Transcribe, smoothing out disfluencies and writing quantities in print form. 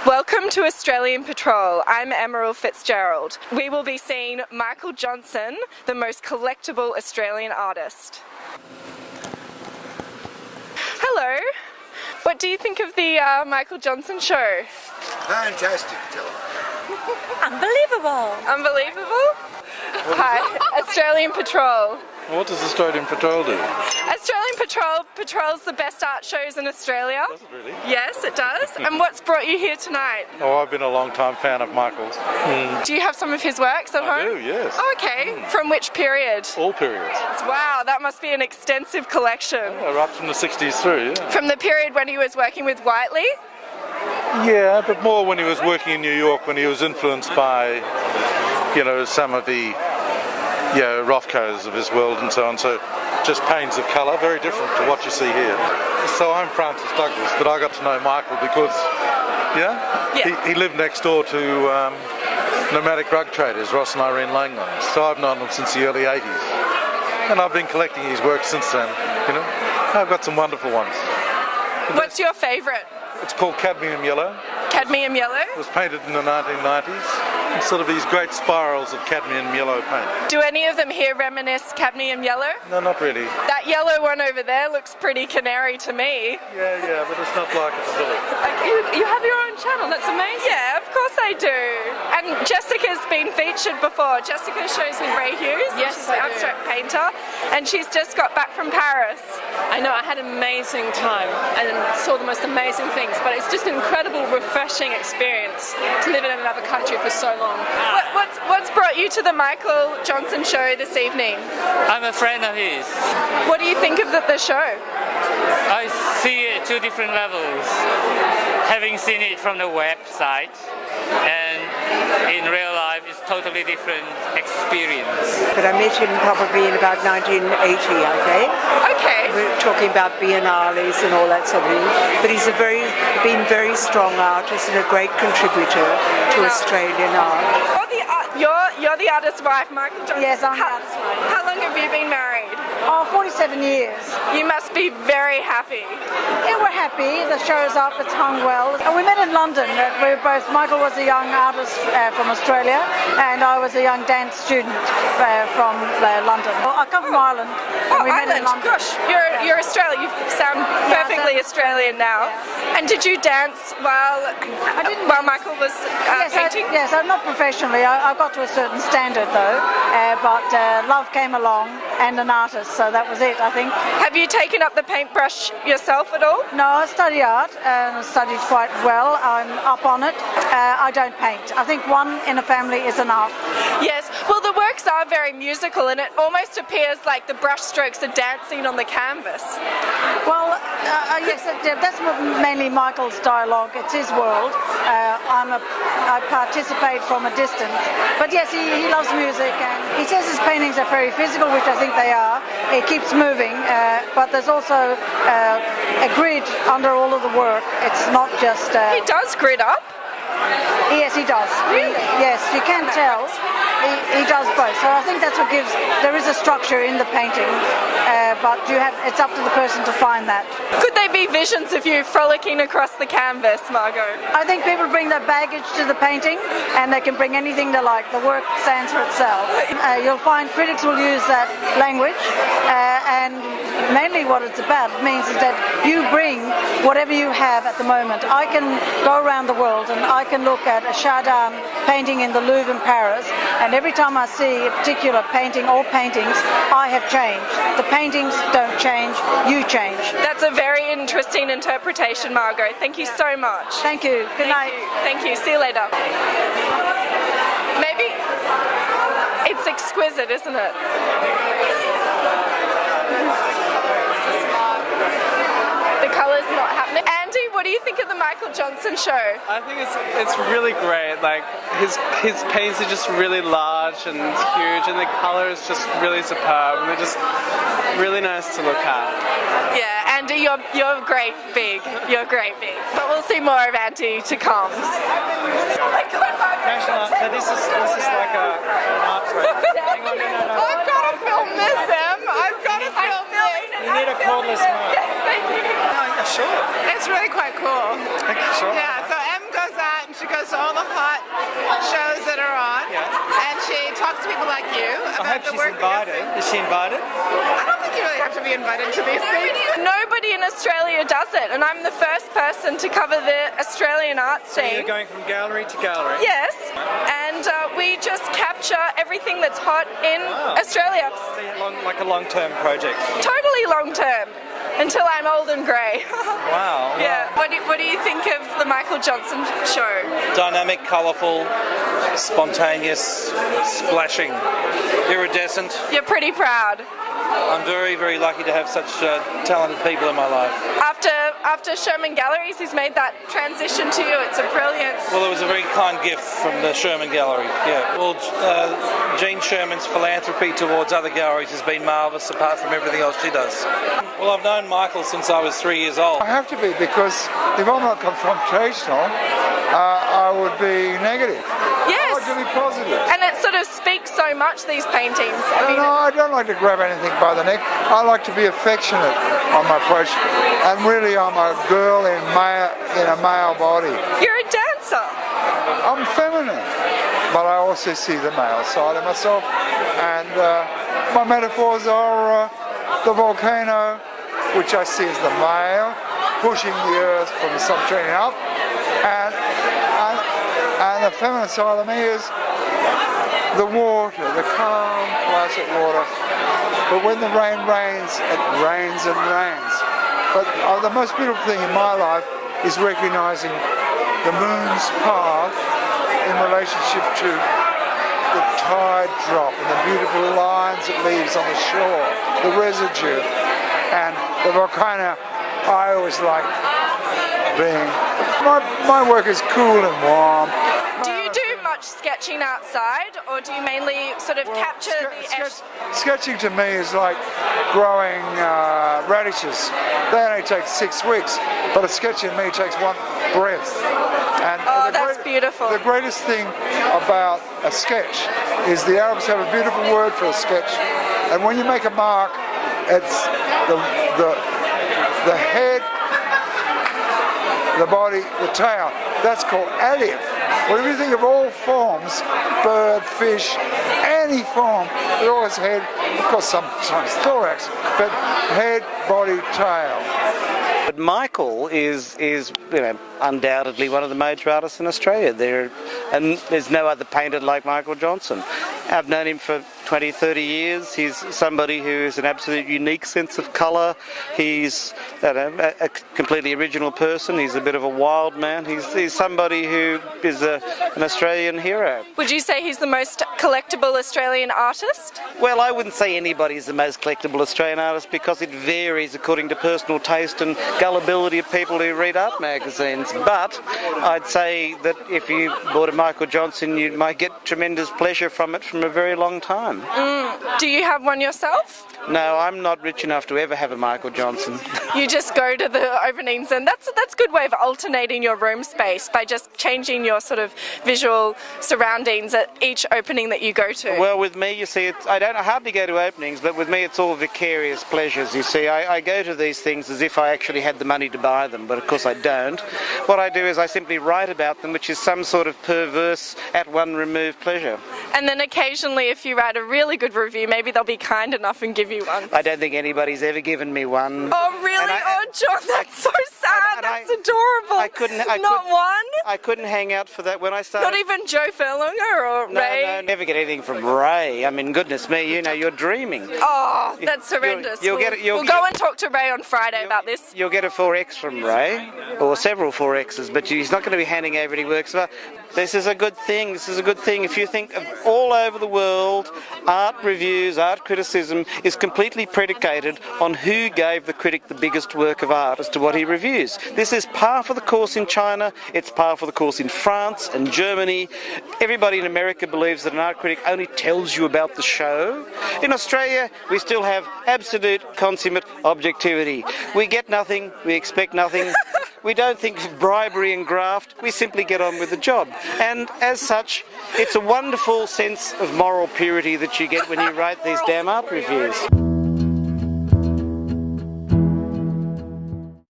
Welcome to Australian Patrol. I'm Emerald Fitzgerald. We will be seeing Michael Johnson, the most collectible Australian artist. Hello. What do you think of the Michael Johnson show? Fantastic, Unbelievable. Unbelievable? Hi, Australian Patrol. What does Australian Patrol do? Australian Patrol patrols the best art shows in Australia. Does it really? Yes, it does. And what's brought you here tonight? Oh, I've been a long time fan of Michael's. Do you have some of his works at home? I do, yes. Oh, okay. From which period? All periods. Wow, that must be an extensive collection. Right from the 60s through, yeah. From the period when he was working with Whiteley? Yeah, but more when he was working in New York, when he was influenced by, some of the Rothkos of his world and so on. So just paints of colour, very different to what you see here. So I'm Francis Douglas, but I got to know Michael because, he lived next door to nomadic rug traders, Ross and Irene Langland. So I've known him since the early 80s. And I've been collecting his work since then, I've got some wonderful ones. What's your favourite? It's called Cadmium Yellow. Cadmium Yellow? It was painted in the 1990s. It's sort of these great spirals of cadmium yellow paint. Do any of them here reminisce cadmium yellow? No, not really. That yellow one over there looks pretty canary to me. Yeah, but it's not like it at all. You have your own channel, that's amazing. Yeah, of course I do. And Jessica's been featured before. Jessica shows with Ray Hughes. Yes, she's an abstract painter. And she's just got back from Paris. I know, I had an amazing time and saw the most amazing things, but it's just an incredible, refreshing experience to live in another country for so long. What's brought you to the Michael Johnson show this evening? I'm a friend of his. What do you think of the show? I see it two different levels. Having seen it from the website and in real life, it's totally different experience. But I met him probably in about 1980, I think. Okay. We were talking about biennales and all that sort of thing. But he's been very strong artist and a great contributor to Australian art. You're the artist's wife, Michael Johnson. Yes, I'm the artist's wife. How long have you been married? 47 years. You must be very happy. Yeah, we're happy. The show's up. It's hung well. We met in London. Michael was a young artist from Australia, and I was a young dance student from London. Well, I come from Ireland. Oh, we met Ireland. in London. Gosh, you're Australian. You sound perfectly Australian now. Yeah. And did you dance while Michael was painting? Yes, not professionally. I got to a certain standard though, but love came along and an artist, so that was it, I think. Have you taken up the paintbrush yourself at all? No, I study art and I studied quite well. I'm up on it. I don't paint. I think one in a family is enough. Yes, well the works are very musical and it almost appears like the brush strokes are dancing on the canvas. Well, yes, that's mainly Michael's dialogue. It's his world. I participate from a distance. But yes, he loves music and he says his paintings are very physical, which I think they are. It keeps moving, but there's also a grid under all of the work. It's not just... He does grid up? Yes, he does. Really? Yes, you can tell. He does both. So I think that's what gives... There is a structure in the painting, but it's up to the person to find that. Could they be visions of you frolicking across the canvas, Margot? I think people bring their baggage to the painting and they can bring anything they like. The work stands for itself. You'll find critics will use that language and mainly what it's about means is that you bring whatever you have at the moment. I can go around the world and I can look at a Chardin painting in the Louvre in Paris, and every time I see a particular painting or paintings, I have changed. The paintings don't change, you change. That's a very interesting interpretation, Margot. Thank you so much. Thank you. Good night. Thank you. See you later. Maybe it's exquisite, isn't it? The colour's not happening. Andy, what do you think of the Michael Johnson show? I think it's really great. Like his paints are just really large and huge, and the colour is just really superb, and they're just really nice to look at. Yeah, Andy, you're great big. You're great big. But we'll see more of Andy to come. Oh my God, Margaret. So this is like an art project. Hang on, no. I've got to film this, Em. I've got to film this. You need a cordless mic. Yes, thank you. Oh, yeah, sure. It's really quite cool. Sure. Yeah, so Em goes out She goes to all the hot shows that are on, and she talks to people like you about the work. Is she invited? I don't think you really have to be invited to these things. Nobody in Australia does it, and I'm the first person to cover the Australian art So scene. you're going from gallery to gallery? Yes, and we just capture everything that's hot in Australia. Like a long-term project? Totally long term, until I'm old and grey. Wow. Yeah. What do you think of the Michael Johnson show? Dynamic, colourful, spontaneous, splashing, iridescent. You're pretty proud. I'm very, very lucky to have such talented people in my life. After Sherman Galleries, he's made that transition to you. It's a brilliant. Well, it was a very kind gift from the Sherman Gallery. Yeah. Well, Jean Sherman's philanthropy towards other galleries has been marvellous, apart from everything else she does. Well, I've known Michael since I was 3 years old. I have to be, because if I'm not confrontational, I would be negative. Yes. I like to be positive. And it sort of speaks so much, these paintings. No, I don't like to grab anything by the neck. I like to be affectionate on my approach. And really, I'm a girl in a male body. You're a dancer. I'm feminine, but I also see the male side of myself. And my metaphors are the volcano, which I see as the male, pushing the earth from the subterranean up. And the feminine side of me is the water, the calm, placid water. But when the rain rains, it rains and rains. But the most beautiful thing in my life is recognizing the moon's path in relationship to the tide drop and the beautiful lines it leaves on the shore, the residue. And the volcano, I always like being. My work is cool and warm. Do you do much sketching outside, or do you mainly sort of capture the Sketching to me is like growing radishes. They only take 6 weeks, but a sketch in me takes one breath. And that's beautiful. The greatest thing about a sketch is the Arabs have a beautiful word for a sketch, and when you make a mark, it's the head, the body, the tail. That's called alif. Well, if you think of all forms, bird, fish, any form, it always head, of course sometimes thorax, but head, body, tail. But Michael is undoubtedly one of the major artists in Australia. And there's no other painter like Michael Johnson. I've known him for 20, 30 years. He's somebody who has an absolute unique sense of colour. He's a completely original person. He's a bit of a wild man. He's somebody who is an Australian hero. Would you say he's the most collectible Australian artist? Well, I wouldn't say anybody's the most collectible Australian artist, because it varies according to personal taste and gullibility of people who read art magazines. But I'd say that if you bought a Michael Johnson, you might get tremendous pleasure from it from a very long time. Do you have one yourself? No, I'm not rich enough to ever have a Michael Johnson. You just go to the openings, and that's a good way of alternating your room space by just changing your sort of visual surroundings at each opening that you go to. Well, with me, you see, I hardly go to openings, but with me it's all vicarious pleasures, you see. I go to these things as if I actually had the money to buy them, but of course I don't. What I do is I simply write about them, which is some sort of perverse, at-one remove pleasure. And then occasionally, if you write a really good review, maybe they'll be kind enough and give you one. I don't think anybody's ever given me one. Oh, really? John, that's so sad. That's adorable. Not one? I couldn't hang out for that when I started. Not even Joe Furlonger or Ray? No, never get anything from Ray. I mean, goodness me, you're dreaming. Oh, that's horrendous. We'll go and talk to Ray on Friday about this. You'll get a 4X from Ray, or several 4Xs, but he's not going to be handing over any works. This is a good thing. This is a good thing. If you think of all over the world, art reviews, art criticism is completely predicated on who gave the critic the biggest work of art as to what he reviews. This is par for the course in China. It's par for the course in France and Germany. Everybody in America believes that an art critic only tells you about the show. In Australia, we still have absolute consummate objectivity. We get nothing. We expect nothing. We don't think of bribery and graft. We simply get on with the job. And as such, it's a wonderful sense of moral purity that you get when you write these damn art reviews.